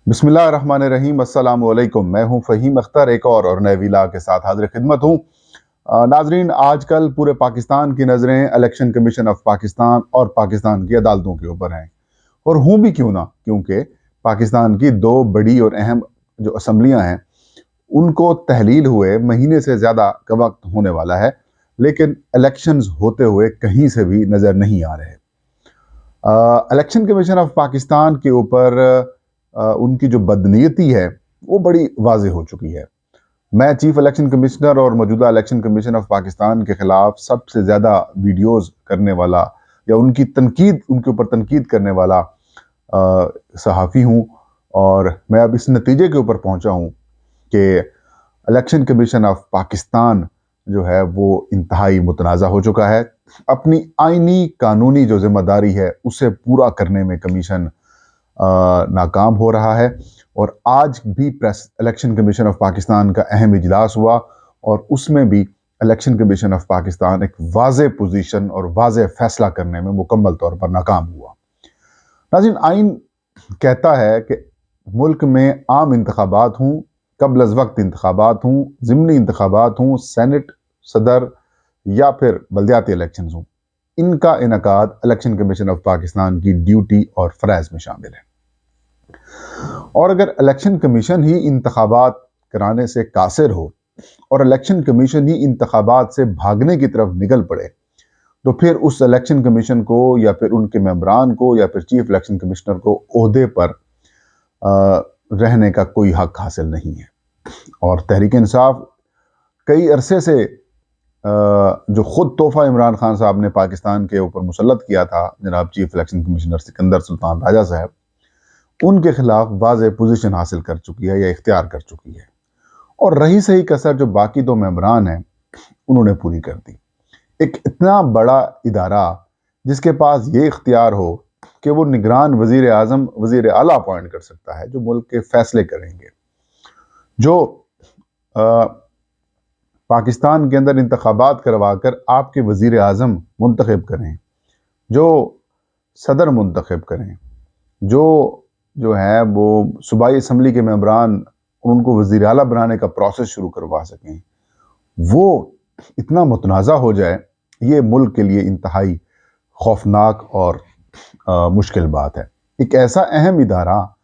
बिस्मिल्लाहिर्रहमानिर्रहीम अस्सलाम वालेकुम। मैं हूं फ़हीम अख्तर, एक और नए वीला के साथ हाजिर खिदमत हूं। नाजरीन, आजकल पूरे पाकिस्तान की नज़रें इलेक्शन कमीशन ऑफ पाकिस्तान और पाकिस्तान की अदालतों के ऊपर हैं। और हूं भी क्यों ना, क्योंकि पाकिस्तान की दो बड़ी और अहम जो असम्बलियां हैं उनको तहलील हुए महीने से ज़्यादा का वक्त होने वाला है, लेकिन इलेक्शंस होते हुए कहीं से भी नज़र नहीं आ रहे। इलेक्शन कमीशन ऑफ पाकिस्तान के ऊपर उनकी जो बदनीयती है वो बड़ी वाज़ेह हो चुकी है। मैं चीफ इलेक्शन कमिश्नर और मौजूदा इलेक्शन कमीशन ऑफ पाकिस्तान के खिलाफ सबसे ज़्यादा वीडियोस करने वाला या उनके ऊपर तनकीद करने वाला सहाफ़ी हूँ। और मैं अब इस नतीजे के ऊपर पहुंचा हूँ कि इलेक्शन कमीशन ऑफ पाकिस्तान जो है वो इंतहाई मुतनाज़ा हो चुका है। अपनी आइनी कानूनी जो जिम्मेदारी है उसे पूरा करने में कमीशन नाकाम हो रहा है। और आज भी press election commission of Pakistan का अहम इजलास हुआ और उसमें भी इलेक्शन कमीशन ऑफ पाकिस्तान एक वाज़ेह पोजीशन और वाज़ेह फैसला करने में मुकम्मल तौर पर नाकाम हुआ। नाज़रीन, आइन कहता है कि मुल्क में आम इंतखाबात हूँ, कबल अज़ वक्त इंतखाबात हूँ, ज़िमनी इंतखाबात हूँ, सेनेट, सदर या फिर बल्दियाती इलेक्शन हूँ, इनका इनकाद इलेक्शन कमीशन ऑफ पाकिस्तान की ड्यूटी और फ़राइज़ में शामिल है। और अगर इलेक्शन कमीशन ही इंतखाबात कराने से कासिर हो और इलेक्शन कमीशन ही इंतखाबात से भागने की तरफ निकल पड़े, तो फिर उस इलेक्शन कमीशन को या फिर उनके मेंबरान को या फिर चीफ इलेक्शन कमिश्नर को ओहदे पर रहने का कोई हक हासिल नहीं है। और तहरीक इंसाफ कई अरसे से जो खुद तोहफा इमरान खान साहब ने पाकिस्तान के ऊपर मुसल्लत किया था, जनाब chief election commissioner Sikandar Sultan Raja साहब, उनके खिलाफ वाज़ेह पोजीशन हासिल कर चुकी है या इख्तियार कर चुकी है। और रही सही कसर जो बाकी दो मेंबरान हैं उन्होंने पूरी कर दी। एक इतना बड़ा इदारा जिसके पास ये इख्तियार हो कि वो निगरान वजीर आज़म, वजीर आला अपॉइंट कर सकता है जो मुल्क के फैसले करेंगे, जो पाकिस्तान के अंदर इंतखाबात करवाकर आपके वजीर आज़म मुंतखब करें, जो सदर मुंतखब करें, जो जो है वो सूबाई असम्बली के मेंबरान उनको वज़ीर आला बनाने का प्रोसेस शुरू करवा सकें, वो इतना मुतनाज़ा हो जाए, ये मुल्क के लिए इंतहाई खौफनाक और मुश्किल बात है। एक ऐसा अहम इदारा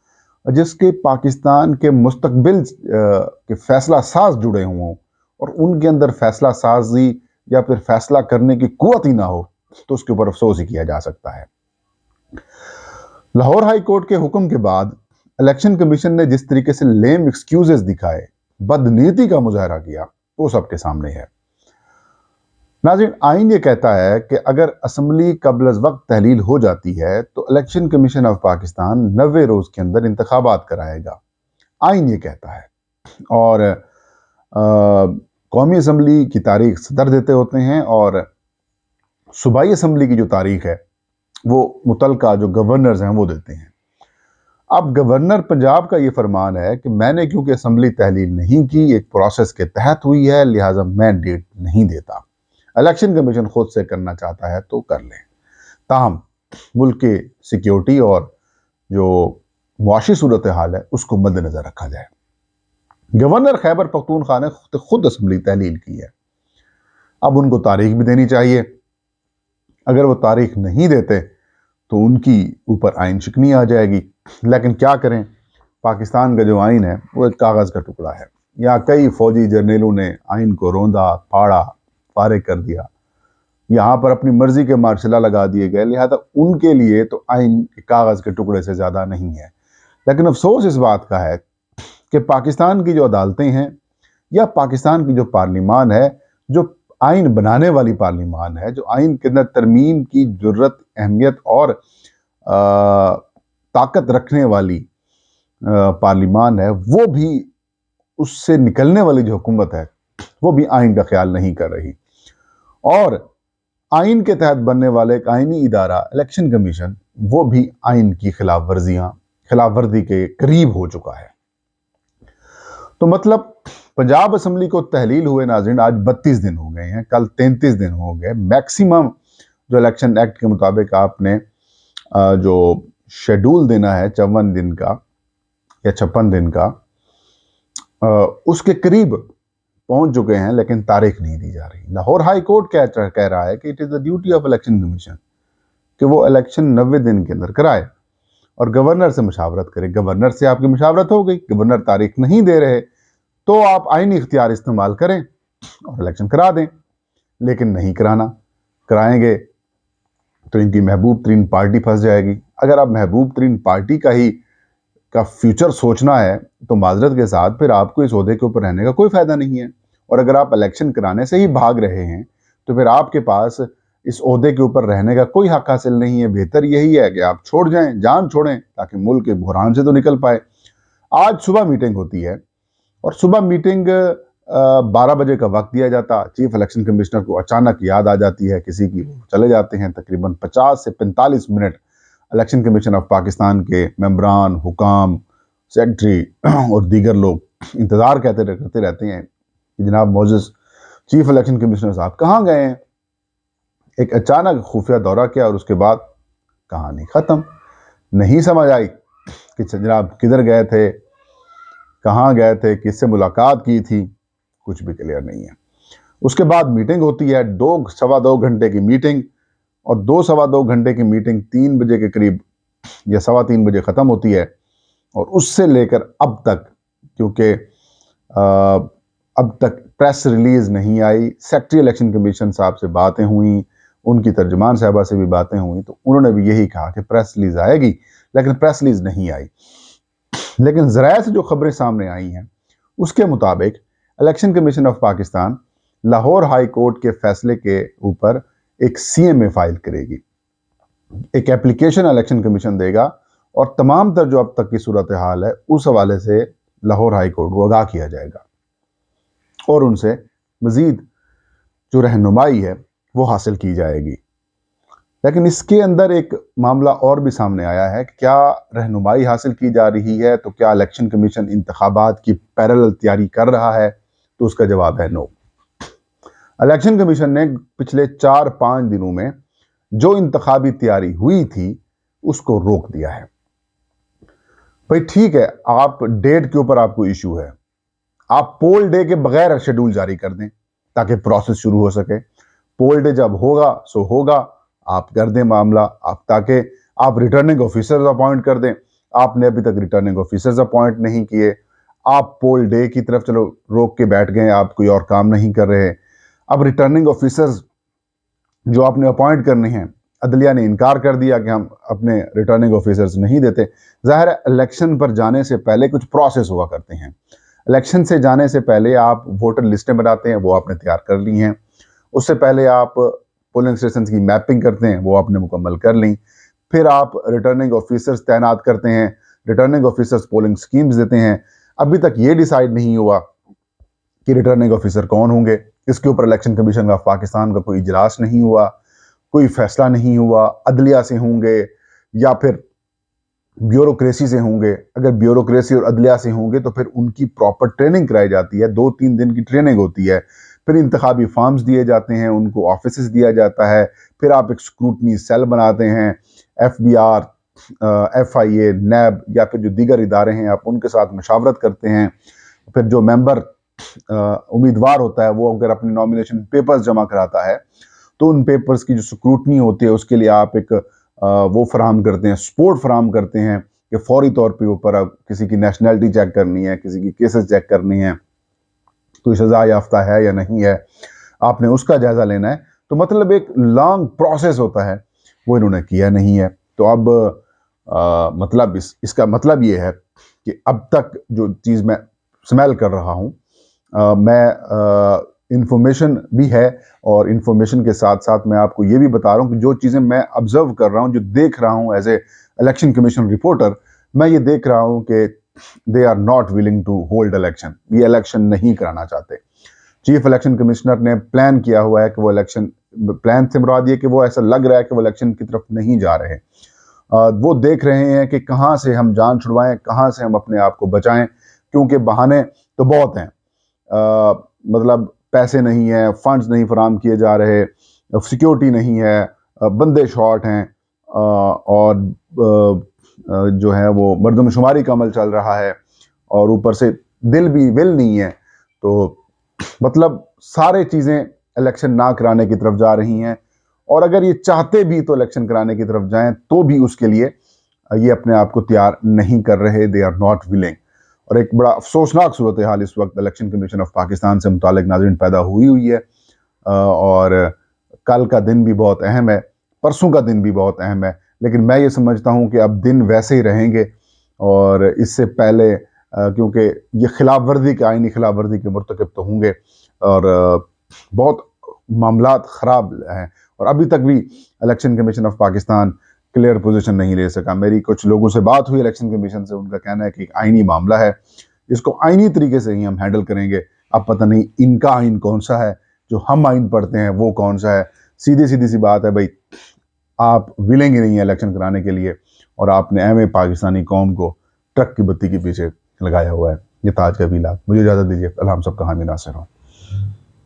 जिसके पाकिस्तान के मुस्तकबिल के फैसला साज जुड़े हों और उनके अंदर फैसला साजी या फिर फैसला करने की कुव्वत ही ना हो, तो उसके ऊपर अफसोस ही किया जा सकता है। लाहौर हाई कोर्ट के हुक्म के बाद इलेक्शन कमीशन ने जिस तरीके से लेम एक्सक्यूजेस दिखाए, बदनीति का मुजाहरा किया, वो सबके सामने है। नाज़रीन, आइन ये कहता है कि अगर असम्बली कबल अज़ वक्त तहलील हो जाती है तो इलेक्शन कमीशन ऑफ पाकिस्तान 90 रोज के अंदर इंतखाबात कराएगा। आइन ये कहता है। और कौमी असम्बली की तारीख सदर देते होते हैं और सूबाई असम्बली की जो तारीख है वो मुतलका जो गवर्नर्स हैं वो देते हैं। अब गवर्नर पंजाब का ये फरमान है कि मैंने क्योंकि असम्बली तहलील नहीं की, एक प्रोसेस के तहत हुई है, लिहाजा मैं डेट नहीं देता। इलेक्शन कमीशन खुद से करना चाहता है तो कर ले। ताहम मुल्क की सिक्योरिटी और जो मुआशी सूरत हाल है उसको मद्देनजर रखा जाए। गवर्नर खैबर पख्तूनख्वा ने खुद असम्बली तहलील की है। अब उनको तारीख भी देनी चाहिए। अगर वो तारीख नहीं देते तो उनकी ऊपर आइन शिकनी आ जाएगी। लेकिन क्या करें, पाकिस्तान का जो आइन है वो एक कागज़ का टुकड़ा है। यहाँ कई फौजी जर्नेलों ने आइन को रोंदा, फाड़ा, फारिग कर दिया। यहाँ पर अपनी मर्जी के मार्शला लगा दिए गए, लिहाजा उनके लिए तो आइन के कागज़ के टुकड़े से ज़्यादा नहीं है। लेकिन अफसोस इस बात का है कि पाकिस्तान की जो अदालतें हैं या पाकिस्तान की जो पार्लिमान है, जो आइन बनाने वाली पार्लिमान है, जो आइन के अंदर तरमीम की ज़रूरत, अहमियत और ताकत रखने वाली पार्लिमान है, वो भी उससे निकलने वाली जो हुकूमत है वो भी आइन का ख्याल नहीं कर रही। और आइन के तहत बनने वाले एक आइनी इदारा इलेक्शन कमीशन, वो भी आइन की खिलाफ वर्जी के करीब हो चुका है। तो मतलब पंजाब असम्बली को तहलील हुए नाज़रीन आज 32 दिन हो गए हैं, कल 33 दिन हो गए। मैक्सिमम जो इलेक्शन एक्ट के मुताबिक आपने जो शेड्यूल देना है 54 दिन का, या 56 दिन का उसके करीब पहुंच चुके हैं, लेकिन तारीख नहीं दी जा रही। लाहौर हाई कोर्ट कह रहा है कि it is the duty of election commission कि वो इलेक्शन 90 दिन के अंदर कराए और गवर्नर से मुशावरत करे। गवर्नर से आपकी मुशावरत हो गई, गवर्नर तारीख नहीं दे रहे, तो आप आईनी इख्तियार इस्तेमाल करें और इलेक्शन करा दें। लेकिन नहीं कराएंगे तो इनकी महबूब तरीन पार्टी फंस जाएगी। अगर आप महबूब तरीन पार्टी का फ्यूचर सोचना है तो माजरत के साथ फिर आपको इस ओहदे के ऊपर रहने का कोई फायदा नहीं है। और अगर आप इलेक्शन कराने से ही भाग रहे हैं तो फिर आपके पास इस ओहदे के ऊपर रहने का कोई हक हासिल नहीं है। बेहतर यही है कि आप छोड़ जाएं, जान छोड़ें, ताकि मुल्क के बुहरान से तो निकल पाए। आज सुबह मीटिंग होती है और सुबह मीटिंग 12 बजे का वक्त दिया जाता। चीफ इलेक्शन कमिश्नर को अचानक याद आ जाती है किसी की, चले जाते हैं। तकरीबन 50 से 45 minute election commission of Pakistan के मेंबरान, हुकाम, सेक्रेटरी और दीगर लोग इंतज़ार करते रहते हैं कि जनाब मोजिस चीफ इलेक्शन कमिश्नर साहब कहाँ गए हैं। एक अचानक खुफिया दौरा किया और उसके बाद कहानी ख़त्म। नहीं समझ आई कि जनाब किधर गए थे, कहाँ गए थे, किससे मुलाकात की थी, कुछ भी क्लियर नहीं है। उसके बाद मीटिंग होती है, 2-2.25 घंटे की मीटिंग, और 2-2.25 घंटे की मीटिंग 3 बजे के करीब या 3:15 बजे ख़त्म होती है। और उससे लेकर अब तक, क्योंकि अब तक प्रेस रिलीज नहीं आई, सेक्रेटरी इलेक्शन कमीशन साहब से बातें हुई, उनकी तर्जुमान साहबा से भी बातें हुई, तो उन्होंने भी यही कहा कि प्रेस रिलीज आएगी, लेकिन प्रेस रिलीज नहीं आई। लेकिन ज़राए से जो खबरें सामने आई हैं उसके मुताबिक election commission of Pakistan Lahore high court के फैसले के ऊपर एक सीएमए फाइल करेगी, एक एप्लीकेशन इलेक्शन कमीशन देगा और तमाम तर जो अब तक की सूरत हाल है उस हवाले से लाहौर हाई कोर्ट को आगाह किया जाएगा और उनसे मजीद जो रहनुमाई है वो हासिल की जाएगी। लेकिन इसके अंदर एक मामला और भी सामने आया है कि क्या रहनुमाई हासिल की जा रही है, तो क्या इलेक्शन कमीशन इंतखाबात की पैरेलल तैयारी कर रहा है, तो उसका जवाब है नो। इलेक्शन कमीशन ने पिछले 4-5 दिनों में जो इंतखाबी तैयारी हुई थी उसको रोक दिया है। भाई ठीक है, आप डेट के ऊपर आपको इशू है, आप पोल डे के बगैर शेड्यूल जारी कर दें ताकि प्रोसेस शुरू हो सके। पोल डे जब होगा सो होगा, आप कर दें मामला, आप ताकि आप रिटर्निंग ऑफिसर्स अपॉइंट कर दें। आपने अभी तक रिटर्निंग ऑफिसर्स अपॉइंट नहीं किए, आप पोल डे की तरफ चलो रोक के बैठ गए, आप कोई और काम नहीं कर रहे। अब रिटर्निंग ऑफिसर्स जो आपने अपॉइंट करने हैं, अदलिया ने इनकार कर दिया कि हम अपने रिटर्निंग ऑफिसर्स नहीं देते। ज़ाहिर है इलेक्शन पर जाने से पहले कुछ प्रोसेस हुआ करते हैं। इलेक्शन से जाने से पहले आप वोटर लिस्टें बनाते हैं, वो आपने तैयार कर ली हैं। उससे पहले आप पोलिंग स्टेशन की मैपिंग करते हैं, वो आपने मुकम्मल कर ली। फिर आप रिटर्निंग ऑफिसर्स तैनात करते हैं, रिटर्निंग ऑफिसर्स पोलिंग स्कीम्स देते हैं। अभी तक ये डिसाइड नहीं हुआ कि रिटर्निंग ऑफिसर कौन होंगे। इसके ऊपर इलेक्शन कमीशन ऑफ पाकिस्तान का कोई इजलास नहीं हुआ, कोई फैसला नहीं हुआ। अदलिया से होंगे या फिर ब्यूरोक्रेसी से होंगे। अगर ब्यूरोक्रेसी और अदलिया से होंगे तो फिर उनकी प्रॉपर ट्रेनिंग कराई जाती है, 2-3 दिन की ट्रेनिंग होती है। फिर इंतखाबी फॉर्म्स दिए जाते हैं, उनको ऑफिस दिया जाता है। फिर आप एक स्क्रूटनी सेल बनाते हैं, FBR, FIA, नैब या फिर जो दीगर इदारे हैं आप उनके साथ मशावरत करते हैं। फिर जो मेंबर उम्मीदवार होता है वो अगर अपने नॉमिनेशन पेपर्स जमा कराता है तो उन पेपर्स की जो स्क्रूटनी होती है उसके लिए आप एक वो फराहम करते हैं, सपोर्ट फराहम करते हैं कि फौरी तौर पे ऊपर अब किसी की नेशनलिटी चेक करनी है, किसी की केसेस चेक करनी है, कोई सजा याफ्ता है या नहीं है, आपने उसका जायजा लेना है। तो मतलब एक लॉन्ग प्रोसेस होता है, वो इन्होंने किया नहीं है। तो अब मतलब इसका मतलब ये है कि अब तक जो चीज़ मैं स्मेल कर रहा हूँ, मैं इंफॉर्मेशन भी है और इंफॉर्मेशन के साथ साथ मैं आपको ये भी बता रहा हूँ कि जो चीज़ें मैं ऑब्जर्व कर रहा हूँ, जो देख रहा हूँ as a election commission reporter, मैं ये देख रहा हूँ कि they are not willing to hold election. ये इलेक्शन नहीं कराना चाहते। चीफ इलेक्शन कमिश्नर ने प्लान किया हुआ है कि वो इलेक्शन, प्लान से मुराद ये कि वो ऐसा लग रहा है कि वो इलेक्शन की तरफ नहीं जा रहे। वो देख रहे हैं कि कहाँ से हम जान छुड़वाएं, कहाँ से हम अपने आप को बचाएं, क्योंकि बहाने तो बहुत हैं। मतलब पैसे नहीं है, फंड्स नहीं फराम किए जा रहे, सिक्योरिटी नहीं है, बंदे शॉर्ट हैं, और जो है वो मर्दमशुमारी का अमल चल रहा है और ऊपर से विल नहीं है, तो मतलब सारे चीज़ें इलेक्शन ना कराने की तरफ जा रही हैं। और अगर ये चाहते भी तो इलेक्शन कराने की तरफ जाएं तो भी उसके लिए ये अपने आप को तैयार नहीं कर रहे, दे आर नॉट विलिंग। और एक बड़ा अफसोसनाक सूरत हाल इस वक्त इलेक्शन कमीशन ऑफ पाकिस्तान से मुतालिक नाज़रीन पैदा हुई है। और कल का दिन भी बहुत अहम है, परसों का दिन भी बहुत अहम है, लेकिन मैं ये समझता हूँ कि अब दिन वैसे ही रहेंगे। और इससे पहले क्योंकि ये खिलाफ वर्दी के आईनी खिलाफ वर्दी के मुर्तकब तो होंगे और बहुत मामलात ख़राब हैं। और अभी तक भी election commission of Pakistan clear position नहीं ले सका। मेरी कुछ लोगों से बात हुई इलेक्शन कमीशन से, उनका कहना है कि एक आईनी मामला है, इसको आईनी तरीके से ही हम हैंडल करेंगे। अब पता नहीं इनका आइन कौन सा है, जो हम आइन पढ़ते हैं वो कौन सा है। सीधी सीधी सी बात है भाई, आप विलेंगे नहीं है इलेक्शन कराने के लिए और आपने एम पाकिस्तानी कौम को ट्रक की बत्ती के पीछे लगाया हुआ है। ये ताज का वीलाग। मुझे इजाज़त दीजिए। अल्लाह हम सबका हामी नासिर हो।